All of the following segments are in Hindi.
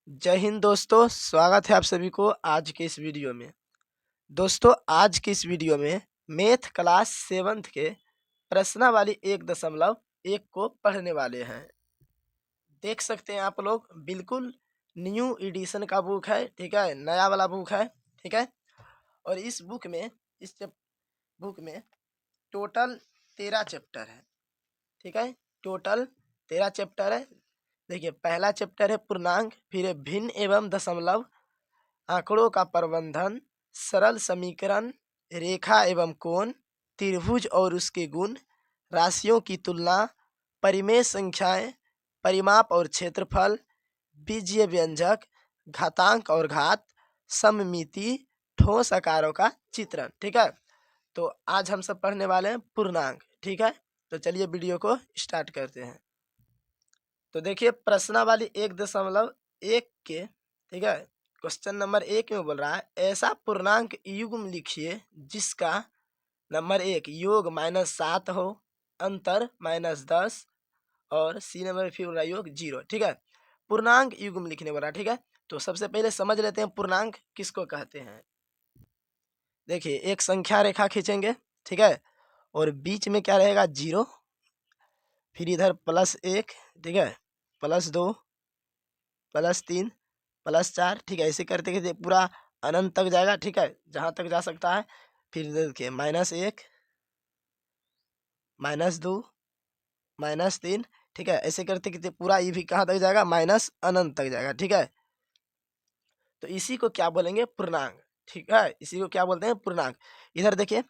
जय हिंद दोस्तों, स्वागत है आप सभी को आज के इस वीडियो में। दोस्तों, आज की इस वीडियो में मैथ क्लास 7th के प्रश्नावली 1.1 को पढ़ने वाले हैं। देख सकते हैं आप लोग, बिल्कुल न्यू एडिशन का बुक है, ठीक है, नया वाला बुक है, ठीक है। और इस बुक में बुक में टोटल 13 चैप्टर है, ठीक है। टोटल 13 चैप्टर है। देखिए, पहला चैप्टर है पूर्णांक, फिर है भिन्न एवं दशमलव, आंकड़ों का प्रबंधन, सरल समीकरण, रेखा एवं कोण, त्रिभुज और उसके गुण, राशियों की तुलना, परिमेय संख्याएं, परिमाप और क्षेत्रफल, बीजीय व्यंजक, घातांक और घात, सममिति, ठोस आकारों का चित्रण, ठीक है। तो आज हम सब पढ़ने वाले हैं पूर्णांक, ठीक है। तो चलिए वीडियो को स्टार्ट करते हैं। तो देखिए, प्रश्नावली 1.1 के, ठीक है, क्वेश्चन नंबर 1 में बोल रहा है ऐसा पूर्णांक युग्म लिखिए जिसका नंबर 1 योग -7 हो, अंतर -10 और सी नंबर फिर बोल रहा है योग 0, ठीक है। पूर्णांक युग्म लिखने बोला, ठीक है। तो सबसे पहले समझ लेते हैं पूर्णांक किसको कहते हैं। देखिए, एक संख्या रेखा खींचेंगे, ठीक है, और बीच में क्या रहेगा 0, फिर इधर +1, ठीक है, +2, +3, +4, ठीक है। ऐसे करते करते पूरा अनंत तक जाएगा, ठीक है, जहाँ तक जा सकता है। फिर देखिए -1, -2, -3, ठीक है। ऐसे करते करते पूरा ये भी कहाँ तक जाएगा, माइनस अनंत तक जाएगा, ठीक है। तो इसी को क्या बोलेंगे, पूर्णांक, ठीक है। इसी को क्या बोलते हैं, पूर्णांक। इधर देखिए,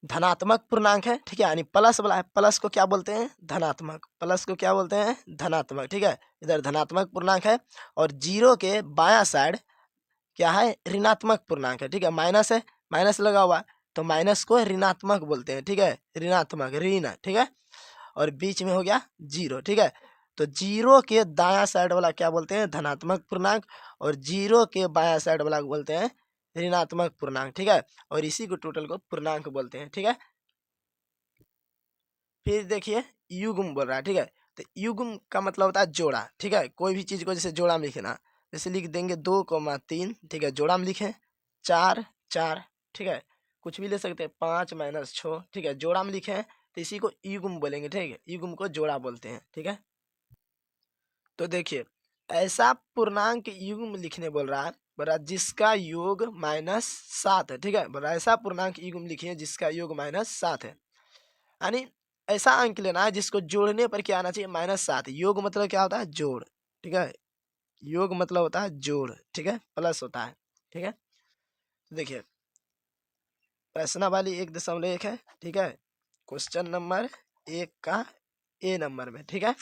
धनात्मक पूर्णांक है, ठीक है, यानी प्लस वाला है, प्लस को क्या बोलते हैं, धनात्मक। प्लस को क्या बोलते हैं, धनात्मक, ठीक है। इधर धनात्मक पूर्णांक है। और 0 के बायां साइड क्या है, ऋणात्मक पूर्णांक है, ठीक है। माइनस है, माइनस लगा हुआ है, तो माइनस को ऋणात्मक बोलते हैं, ठीक है, ऋणात्मक, ऋण, ठीक है। और बीच में हो गया 0, ठीक है। तो 0 के दायां साइड वाला क्या बोलते हैं, धनात्मक पूर्णांक, और 0 के बायां साइड वाला बोलते हैं ऋणात्मक पूर्णांक, ठीक है। और इसी को टोटल को पूर्णांक बोलते हैं, ठीक है। फिर देखिए, युग्म बोल रहा है, ठीक है। तो युग्म का मतलब होता है जोड़ा, ठीक है। कोई भी चीज को जैसे जोड़ा में लिखना, जैसे लिख देंगे 2,3, ठीक है, जोड़ा में लिखें 4, 4, ठीक है। कुछ भी ले सकते हैं, 5 -6, ठीक है, जोड़ा में लिखे हैं, तो इसी को युग्म बोलेंगे, ठीक है। युग्म को जोड़ा बोलते हैं, ठीक है। तो देखिए, ऐसा पूर्णांक युग्म लिखने बोल रहा है, बोल रहा है जिसका योग -7 है, ठीक है। बोल रहा है ऐसा पूर्णांक युग्म लिखिए जिसका योग -7 है, यानी ऐसा अंक लेना है जिसको जोड़ने पर क्या आना चाहिए, -7। योग मतलब क्या होता है, जोड़, ठीक है। योग मतलब होता है जोड़, ठीक है, प्लस होता है, ठीक है। तो देखिए, प्रश्नावली 1.1 है, ठीक है। क्वेश्चन नंबर 1 का ए नंबर में, ठीक है,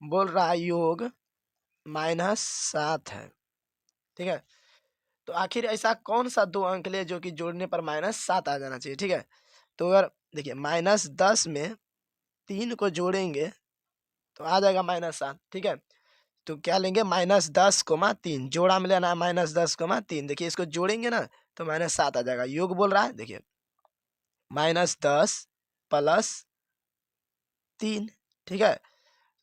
बोल रहा है योग -7 है, ठीक है। तो आखिर ऐसा कौन सा दो अंक ले जो कि जोड़ने पर -7 आ जाना चाहिए, ठीक है। तो अगर देखिए, -10 में 3 को जोड़ेंगे तो आ जाएगा -7, ठीक है। तो क्या लेंगे, -10,3, जोड़ा में लेना है -10,3। देखिए, इसको जोड़ेंगे ना तो -7 आ जाएगा। योग बोल रहा है, देखिए, -10 + 3, ठीक है।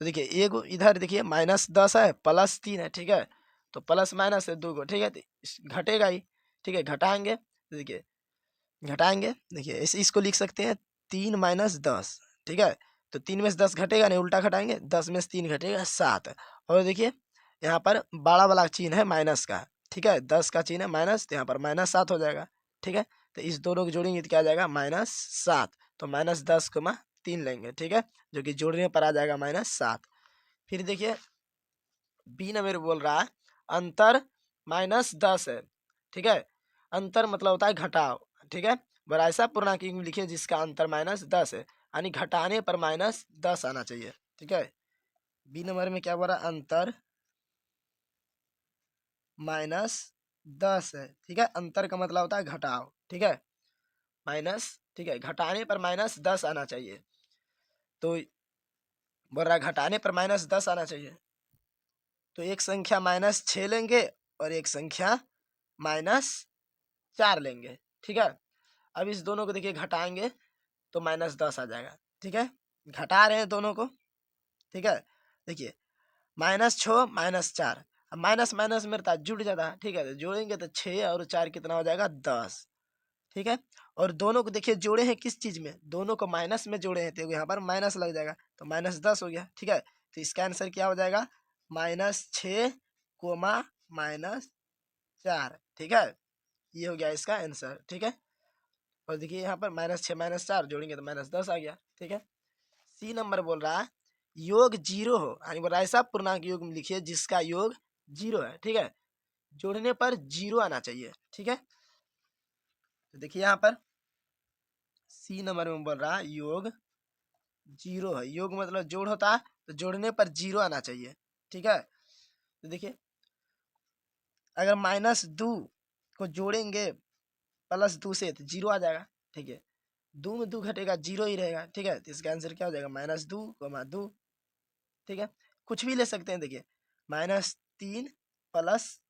तो देखिए, एगो इधर देखिए -10 है, +3 है, ठीक है। तो प्लस माइनस है 2 गो, ठीक है, तो घटेगा ही, ठीक है। घटाएंगे तो देखिए, घटाएंगे, देखिए इसको लिख सकते हैं 3 - 10, ठीक है। तो 3 में से 10 घटेगा नहीं, उल्टा घटाएंगे, 10 में से 3 घटेगा 7। और देखिए, यहाँ पर बड़ा वाला चिन्ह है माइनस का, ठीक है, 10 का चिन्ह है माइनस, तो यहाँ पर -7 हो जाएगा, ठीक है। तो इस दोनों को जोड़ेंगे तो क्या आ जाएगा, -7। तो -10,3 लेंगे, ठीक है, जो कि जोड़ने पर आ जाएगा -7। फिर देखिए, बी नंबर बोल रहा है अंतर -10 है, ठीक है। अंतर मतलब होता है घटाव, ठीक है। बड़ा ऐसा पूर्णांक युग्म लिखिए जिसका अंतर -10 है, यानी घटाने पर -10 आना चाहिए, ठीक है। बी नंबर में क्या बोल रहा है, अंतर -10 है, ठीक है। अंतर का मतलब होता है घटाव, ठीक है, माइनस, ठीक है, घटाने पर -10 आना चाहिए। तो बोल रहा है घटाने पर -10 आना चाहिए। तो एक संख्या -6 लेंगे और एक संख्या -4 लेंगे, ठीक है। अब इस दोनों को देखिए घटाएंगे तो -10 आ जाएगा, ठीक है। घटा रहे हैं दोनों को, ठीक है। देखिए, -6 -4, अब माइनस माइनस में रहता है, जुड़ जाता है, ठीक है। तो जोड़ेंगे तो 6 और 4 कितना हो जाएगा 10, ठीक है। और दोनों को देखिए जोड़े हैं किस चीज में, दोनों को माइनस में जोड़े हैं, तो यहाँ पर माइनस लग जाएगा, तो -10 हो गया, ठीक है। तो इसका आंसर क्या हो जाएगा -6 कोमा -4, ठीक है। ये हो गया इसका आंसर, ठीक है। और देखिए यहाँ पर -6 -4 जोड़ेंगे तो -10 आ गया, ठीक है। सी नंबर बोल रहा है योग 0 हो, यानी बोल रहा है ऐसा पूर्णांक योग में लिखिए जिसका योग 0 है, ठीक है। जोड़ने पर 0 आना चाहिए, ठीक है। तो देखिए यहाँ पर सी नंबर में बोल रहा है योग 0 है, योग मतलब जोड़ होता है, तो जोड़ने पर 0 आना चाहिए, ठीक है। तो देखिए अगर -2 को जोड़ेंगे +2 से तो 0 आ जाएगा, ठीक है। 2 में 2 घटेगा 0 ही रहेगा, ठीक है। तो इसका आंसर क्या हो जाएगा -2, 2, ठीक है। कुछ भी ले सकते हैं, देखिए -3 +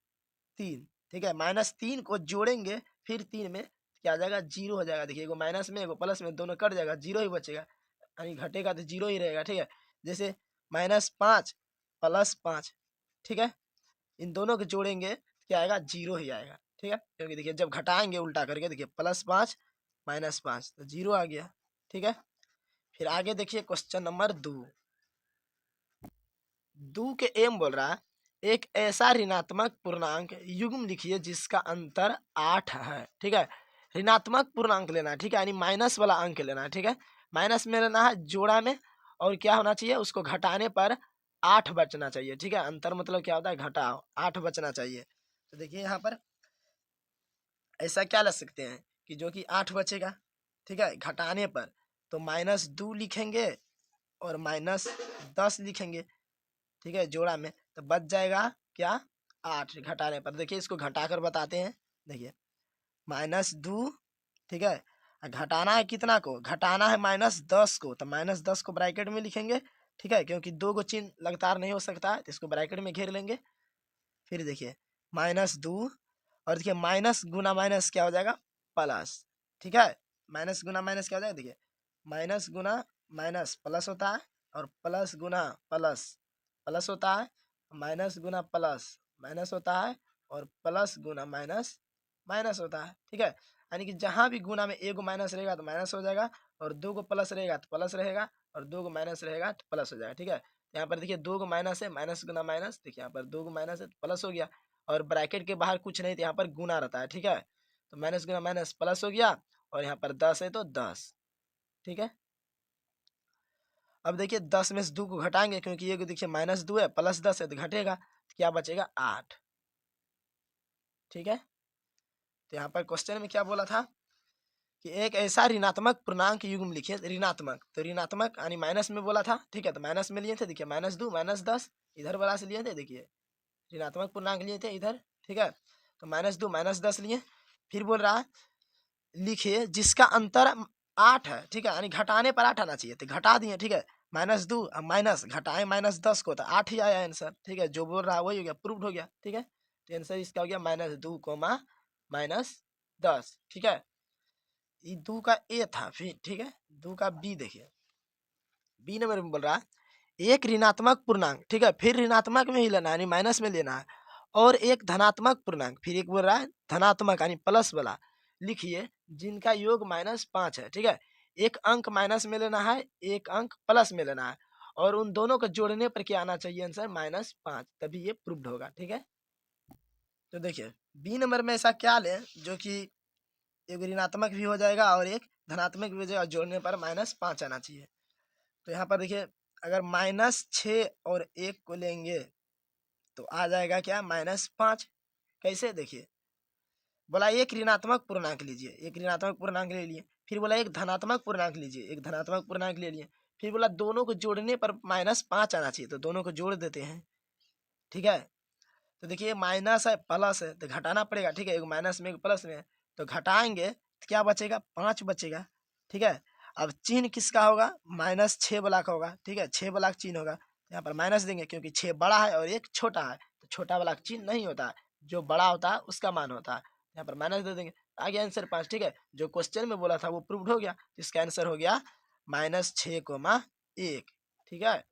3, ठीक है। -3 को जोड़ेंगे फिर 3 में क्या आ जाएगा 0 हो जाएगा, देखिए एगो माइनस में एगो प्लस में, दोनों कट जाएगा, 0 ही बचेगा, यानी घटेगा तो 0 ही रहेगा, ठीक है। जैसे -5 + 5, ठीक है। इन दोनों को जोड़ेंगे क्या आएगा 0 ही आएगा, ठीक है। क्योंकि देखिए जब घटाएंगे उल्टा करके, देखिए +5 -5 तो 0 आ गया, ठीक है। फिर आगे देखिए क्वेश्चन नंबर 2। दू के एम बोल रहा है एक ऐसा ऋणात्मक पूर्णांक युग्म लिखिए जिसका अंतर 8 है, ठीक है। ऋणात्मक पूर्णांक लेना है, ठीक है, यानी माइनस वाला अंक लेना है, ठीक है। माइनस में लेना है जोड़ा में, और क्या होना चाहिए उसको घटाने पर 8 बचना चाहिए, ठीक है। अंतर मतलब क्या होता है घटाओ, 8 बचना चाहिए। तो देखिए यहाँ पर ऐसा क्या लग सकते हैं कि जो कि 8 बचेगा, ठीक है, घटाने पर, तो -2 लिखेंगे और -10 लिखेंगे, ठीक है, जोड़ा में, तो बच जाएगा क्या 8 घटाने पर। देखिए इसको घटा कर बताते हैं, देखिए -2, ठीक है। घटाना है कितना को, घटाना है -10 को, तो -10 को ब्रैकेट में लिखेंगे, ठीक है, क्योंकि दो गो चिन्ह लगातार नहीं हो सकता है, तो इसको ब्रैकेट में घेर लेंगे। फिर देखिए -2, और देखिए माइनस गुना माइनस क्या हो जाएगा प्लस, ठीक है। माइनस गुना माइनस क्या हो जाएगा, देखिए माइनस गुना माइनस प्लस होता है, और प्लस गुना प्लस प्लस होता है, माइनस गुना प्लस माइनस होता है, और प्लस गुना माइनस माइनस होता है, ठीक है। यानी कि जहाँ भी गुना में एक माइनस रहेगा तो माइनस हो जाएगा, और दो को प्लस रहेगा तो प्लस रहेगा, और दो को माइनस रहेगा तो प्लस हो जाएगा, ठीक है। यहाँ पर देखिए दो को माइनस है, माइनस गुना माइनस, देखिए यहाँ पर दो को माइनस है तो प्लस हो गया, और ब्रैकेट के बाहर कुछ नहीं तो यहाँ पर गुना रहता है, ठीक है। तो माइनस गुना माइनस प्लस हो गया, और यहाँ पर 10 है तो 10, ठीक है। अब देखिए 10 में से 2 को घटाएंगे, क्योंकि ये देखिए -2 है +10 है तो घटेगा, तो क्या बचेगा 8, ठीक है। तो यहाँ पर क्वेश्चन में क्या बोला था कि एक ऐसा ऋणात्मक पूर्णांक युग्म लिखिए, ऋणात्मक, तो ऋणात्मक यानी माइनस में बोला था, ठीक है। तो माइनस में लिए थे, देखिए -2 -10 इधर वाला से लिए थे, देखिए ऋणात्मक पूर्णांक लिए थे इधर, ठीक है। तो -2 -10 लिए, फिर बोल रहा है लिखिए जिसका अंतर 8 है, ठीक है, यानी घटाने पर 8 आना चाहिए, तो घटा दिए, ठीक है। -2 माइनस घटाए -10 को, तो 8 ही आया आंसर, ठीक है। जो बोल रहा है वही हो गया, प्रूव्ड हो गया, ठीक है। तो आंसर इसका हो गया -2 -10, ठीक है। ये 2 का ए था, फिर ठीक है 2 का बी देखिए, बी नंबर में बोल रहा है एक ऋणात्मक पूर्णांक, ठीक है, फिर ऋणात्मक में ही लेना है यानी माइनस में लेना है, और एक धनात्मक पूर्णांक, फिर एक बोल रहा है धनात्मक यानी प्लस वाला लिखिए जिनका योग -5 है, ठीक है। एक अंक माइनस में लेना है, एक अंक प्लस में लेना है, और उन दोनों को जोड़ने पर क्या आना चाहिए आंसर -5, तभी ये प्रूव्ड होगा, ठीक है। तो देखिए बी नंबर में ऐसा क्या ले जो कि एक ऋणात्मक भी हो जाएगा और एक धनात्मक भी हो जाएगा, जोड़ने पर -5 आना चाहिए। तो यहाँ पर देखिए अगर -6 और 1 को लेंगे तो आ जाएगा क्या -5, कैसे देखिए बोला एक ऋणात्मक पूर्णांक लीजिए, एक ऋणात्मक पूर्णांक ले लिए, फिर बोला एक धनात्मक पूर्णांक लीजिए, एक धनात्मक पूर्णांक ले लिए, फिर बोला दोनों को जोड़ने पर -5 आना चाहिए, तो दोनों को जोड़ देते हैं, ठीक है। तो देखिए माइनस है प्लस है तो घटाना पड़ेगा, ठीक है, एक माइनस में एक प्लस में है, तो घटाएंगे तो क्या बचेगा 5 बचेगा, ठीक है। अब चिन्ह किसका होगा -6 वाला का होगा, ठीक है, 6 वाला का चिन्ह होगा, यहाँ पर माइनस देंगे क्योंकि 6 बड़ा है और एक छोटा है, तो छोटा वाला का चिन्ह नहीं होता है, जो बड़ा होता है उसका मान होता है, यहाँ पर माइनस दे देंगे, आगे आंसर 5, ठीक है। जो क्वेश्चन में बोला था वो प्रूव्ड हो गया, इसका आंसर हो गया -6, 1, ठीक है।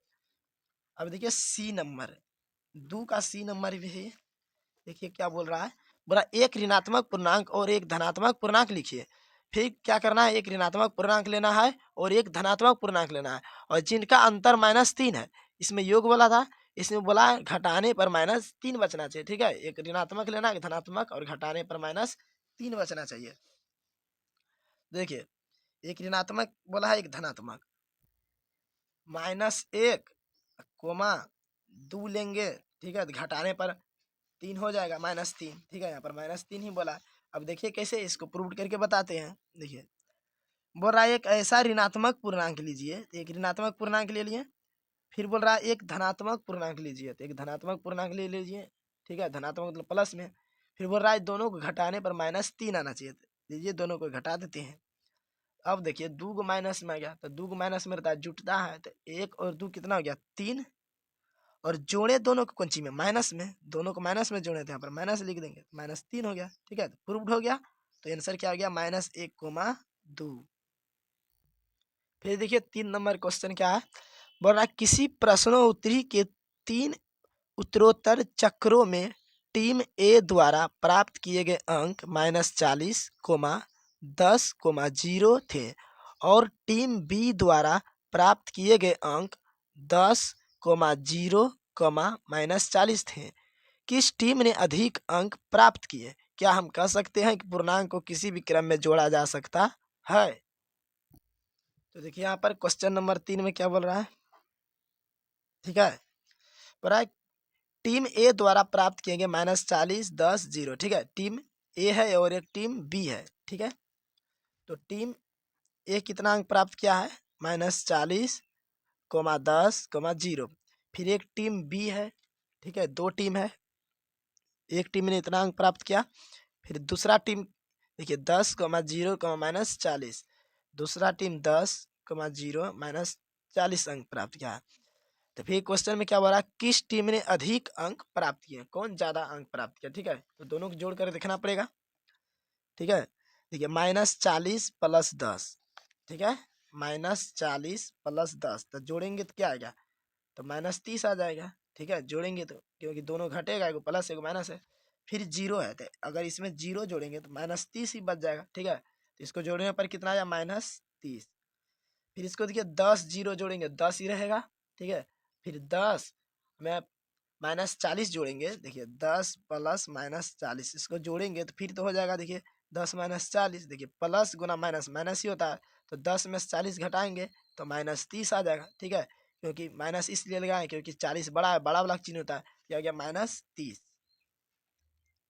अब देखिए सी नंबर, 2 का सी नंबर भी है। देखिए क्या बोल रहा है, बोला एक ऋणात्मक पूर्णांक और एक धनात्मक पूर्णांक लिखिए। फिर क्या करना है, एक ऋणात्मक पूर्णांक लेना है और एक धनात्मक पूर्णांक लेना है, और जिनका अंतर -3 है। इसमें योग बोला था, इसमें बोला है घटाने पर -3 बचना चाहिए। ठीक है, एक ऋणात्मक लेना है, एक धनात्मक, और घटाने पर -3 बचना चाहिए। देखिए एक ऋणात्मक बोला है, एक धनात्मक, -1 कोमा 2 लेंगे। ठीक है, घटाने पर 3 हो जाएगा, -3। ठीक है, यहाँ पर -3 ही बोला। अब देखिए कैसे इसको प्रूव करके बताते हैं। देखिए बोल रहा है एक ऐसा ऋणात्मक पूर्णांक लीजिए, तो एक ऋणात्मक पूर्णांक ले लिए। फिर बोल रहा है एक धनात्मक पूर्णांक लीजिए, तो एक धनात्मक पूर्णांक ले लीजिए। ठीक है, धनात्मक मतलब प्लस में। फिर बोल रहा है दोनों को घटाने पर -3 आना चाहिए, लीजिए दोनों को घटा देते हैं। अब देखिए 2 को माइनस में आ गया, तो 2 को माइनस में रहता है, जुटता है, तो 1 और 2 कितना हो गया, 3। और जोड़े दोनों को कौन में, माइनस में, दोनों को माइनस में जोड़े थे, यहाँ पर माइनस लिख देंगे, -3 हो गया। ठीक है, प्रूव्ड हो गया। तो आंसर क्या हो गया, -1,2। फिर देखिए 3 नंबर क्वेश्चन क्या है, बोल रहा है किसी प्रश्नोत्तरी के 3 उत्तरोत्तर चक्रों में टीम ए द्वारा प्राप्त किए गए अंक -40, 10, 0 थे, और टीम बी द्वारा प्राप्त किए गए अंक 10, 0, -40 थे। किस टीम ने अधिक अंक प्राप्त किए? क्या हम कह सकते हैं कि पूर्णांक को किसी भी क्रम में जोड़ा जा सकता है? तो देखिए यहाँ पर क्वेश्चन नंबर 3 में क्या बोल रहा है। ठीक है, बोल रहा है टीम ए द्वारा प्राप्त किए गए -40, 10, 0। ठीक है, टीम ए है और एक टीम बी है। ठीक है, तो टीम ए कितना अंक प्राप्त किया है, -40, 10, 0। फिर एक टीम बी है। ठीक है, 2 टीम है, एक टीम ने इतना अंक प्राप्त किया। फिर दूसरा टीम देखिए 10, 0, -40, दूसरा टीम 10, 0, -40 अंक प्राप्त किया है। तो फिर क्वेश्चन में क्या बोल रहा है, किस टीम ने अधिक अंक प्राप्त किए, कौन ज्यादा अंक प्राप्त किया। ठीक है, तो दोनों को जोड़ कर देखना पड़ेगा। ठीक है, देखिए -40 + 10। ठीक है, -40 + 10, तो जोड़ेंगे तो क्या आएगा, तो -30 आ जाएगा। ठीक है, जोड़ेंगे तो, क्योंकि दोनों घटेगा, एगो प्लस एगो माइनस है। फिर 0 है, तो अगर इसमें 0 जोड़ेंगे तो -30 ही बच जाएगा। ठीक है, तो इसको जोड़ने पर कितना आया, -30। फिर इसको देखिए 10 0 जोड़ेंगे 10 ही रहेगा। ठीक है, फिर 10 में -40 जोड़ेंगे, देखिए 10 + -40, इसको जोड़ेंगे तो फिर तो हो जाएगा। देखिए 10 - 40, देखिए प्लस गुना माइनस माइनस ही होता है, तो 10 में से 40 घटाएंगे तो -30 आ जाएगा। ठीक है, क्योंकि माइनस इसलिए लगाए क्योंकि 40 बड़ा है, बड़ा वाला चिन्ह होता है, क्या हो गया, -30।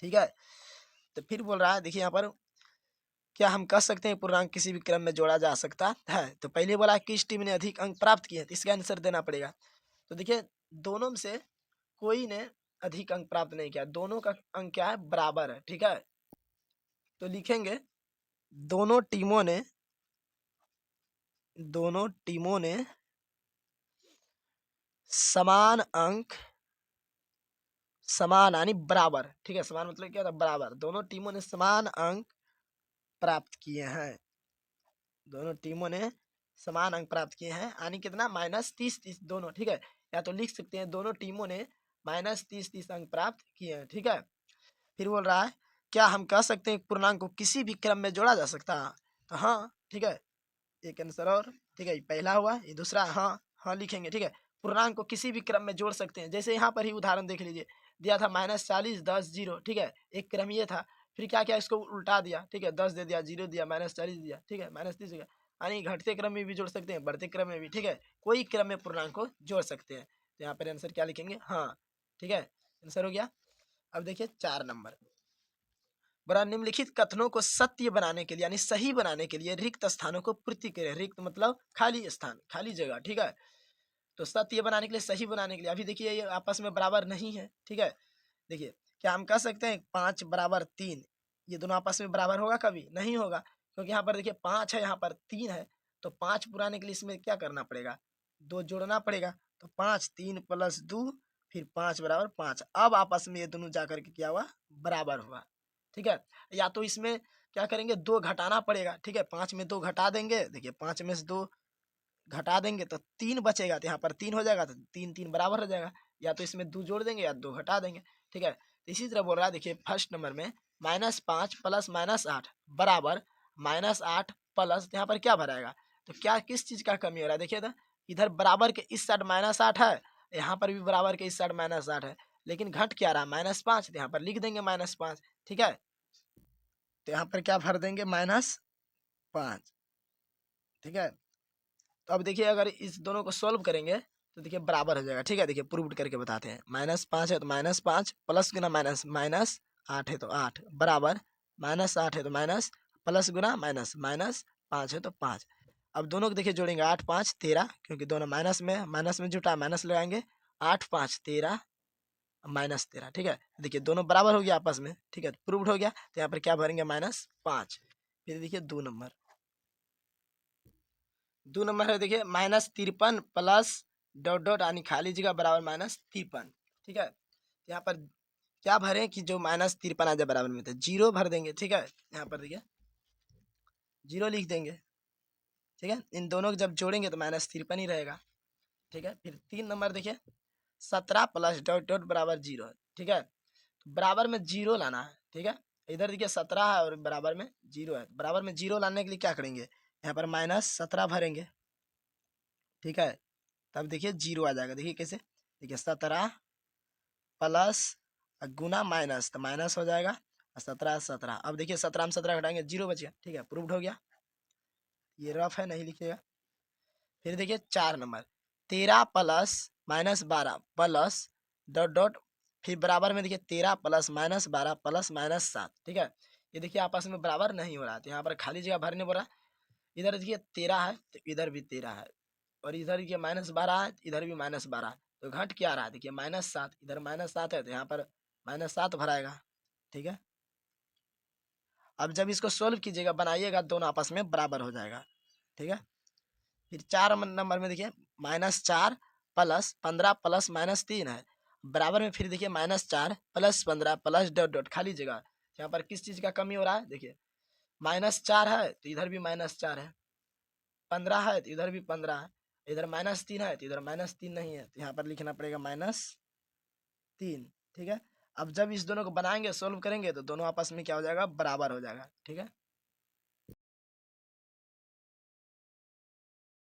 ठीक है, तो फिर बोल रहा है देखिए यहाँ पर क्या हम कह सकते हैं पूर्णांक किसी भी क्रम में जोड़ा जा सकता है। तो पहले बोला किस टीम ने अधिक अंक प्राप्त किए, तो इसका आंसर देना पड़ेगा। तो देखिए दोनों में से कोई ने अधिक अंक प्राप्त नहीं किया, दोनों का अंक क्या है, बराबर है। ठीक है, तो लिखेंगे दोनों टीमों ने समान अंक, समान यानी बराबर। ठीक है, समान मतलब क्या था, बराबर, दोनों टीमों ने समान अंक प्राप्त किए हैं, दोनों टीमों ने समान अंक प्राप्त किए हैं, यानी कितना, -30 दोनों। ठीक है, या तो लिख सकते हैं दोनों टीमों ने -30 अंक प्राप्त किए हैं। ठीक है, फिर बोल रहा है क्या हम कह सकते हैं पूर्णांक को किसी भी क्रम में जोड़ा जा सकता है, तो हाँ। ठीक है, एक आंसर और। ठीक है, पहला हुआ, ये दूसरा, हाँ हाँ लिखेंगे। ठीक है, पूर्णांक को किसी भी क्रम में जोड़ सकते हैं, जैसे यहाँ पर ही उदाहरण देख लीजिए, दिया था -40, 10, 0। ठीक है, एक क्रम ये था, फिर क्या किया, इसको उल्टा दिया। ठीक है, 10 दे दिया, 0 दिया, -40 दिया। ठीक है, -30 हो गया, यानी घटते क्रम में भी जोड़ सकते हैं, बढ़ते क्रम में भी। ठीक है, कोई क्रम में पूर्णांक को जोड़ सकते हैं। तो यहाँ पर आंसर क्या लिखेंगे, हाँ। ठीक है, आंसर हो गया। अब देखिए 4 नंबर, बड़ा निम्नलिखित कथनों को सत्य बनाने के लिए यानी सही बनाने के लिए रिक्त स्थानों को पूर्ति करें। रिक्त मतलब खाली स्थान, खाली जगह। ठीक है, तो सत्य बनाने के लिए, सही बनाने के लिए, अभी देखिए ये आपस में बराबर नहीं है। ठीक है, देखिए क्या हम कह सकते हैं 5 = 3, ये दोनों आपस में बराबर होगा, कभी नहीं होगा, क्योंकि यहाँ पर देखिए 5 है, यहाँ पर 3 है, तो 5 पुराने के लिए इसमें क्या करना पड़ेगा, 2 जोड़ना पड़ेगा। तो 5, 3 + 2, फिर 5 = 5। अब आपस में ये दोनों जाकर के क्या हुआ, बराबर हुआ। ठीक है, या तो इसमें क्या करेंगे, 2 घटाना पड़ेगा। ठीक है, 5 में 2 घटा देंगे, देखिए 5 में से 2 घटा देंगे तो 3 बचेगा, तो यहाँ पर 3 हो जाएगा, तो 3 3 बराबर हो जाएगा। या तो इसमें 2 जोड़ देंगे या 2 घटा देंगे, ठीक है। तो इसी तरह बोल रहा है, देखिए फर्स्ट नंबर में -5 प्लस -8 बराबर -8 प्लस, यहाँ पर क्या भराएगा, तो क्या किस चीज़ का कमी हो रहा है, देखिए तो इधर बराबर के इस साइड -8 है, यहाँ पर भी बराबर के इस साइड -8 है, लेकिन घट क्या रहा है -5, तो यहाँ पर लिख देंगे -5, ठीक है। तो यहाँ पर क्या भर देंगे -5, ठीक है। तो अब देखिए अगर इस दोनों को सॉल्व करेंगे तो देखिए बराबर हो जाएगा, ठीक है। देखिए प्रूव करके बताते हैं, -5 है तो -5 प्लस गुना माइनस, -8 है तो 8 बराबर -8 है तो माइनस, प्लस गुना माइनस, -5 है तो 5। अब दोनों को देखिए जोड़ेंगे, 8 5 13, क्योंकि दोनों माइनस में जुटा, माइनस लगाएंगे, 8 5 13 -13, ठीक है। देखिए दोनों बराबर हो गया आपस में, ठीक है, प्रूव्ड हो गया। तो यहाँ पर क्या भरेंगे -5। फिर देखिए 2 नंबर, 2 नंबर है, देखिए -53 प्लस डॉट डॉट यानी खाली जगह बराबर -53, ठीक है। यहाँ पर क्या भरें कि जो -53 आ जाए बराबर में, तो 0 भर देंगे, ठीक है। यहाँ पर देखिए 0 लिख देंगे, ठीक है। इन दोनों को जब जोड़ेंगे तो -53 ही रहेगा, ठीक है। फिर 3 नंबर देखिए 17 प्लस डॉट डॉट बराबर 0 है, ठीक है। तो बराबर में 0 लाना है, ठीक है। इधर देखिए 17 है और बराबर में 0 है, बराबर में 0 लाने के लिए क्या करेंगे, यहाँ पर -17 भरेंगे, ठीक है। तब देखिए 0 आ जाएगा, देखिए कैसे, देखिए 17 प्लस गुना माइनस, तो माइनस हो जाएगा, 17 17। अब देखिए 17 में 17 घटाएंगे, 0 बच गया, ठीक है, प्रूव्ड हो गया। ये रफ है, नहीं लिखिएगा। फिर देखिए 4 number 13 plus -12 plus dot dot, फिर बराबर में देखिए 13 प्लस -12 प्लस -7, ठीक है। ये देखिए आपस में बराबर नहीं हो रहा है, तो यहाँ पर खाली जगह भरने बोल रहा है। इधर देखिए 13 है तो इधर भी 13 है, और इधर देखिए -12 है तो इधर भी -12 है, तो घट क्या रहा है, देखिए -7, इधर -7 है तो यहाँ पर -7 भराएगा, ठीक है। अब जब इसको सोल्व कीजिएगा, बनाइएगा, दोनों आपस में बराबर हो जाएगा, ठीक है। फिर 4 नंबर में देखिए -4 प्लस 15 प्लस -3 है, बराबर में फिर देखिए -4 प्लस 15 प्लस डॉट डॉट खाली जगह। यहाँ पर किस चीज़ का कमी हो रहा है, देखिए -4 है तो इधर भी -4 है, 15 है तो इधर भी 15 है, इधर -3 है तो इधर -3 नहीं है, तो यहाँ पर लिखना पड़ेगा -3, ठीक है। अब जब इस दोनों को बनाएंगे, सोल्व करेंगे, तो दोनों आपस में क्या हो जाएगा, बराबर हो जाएगा, ठीक है।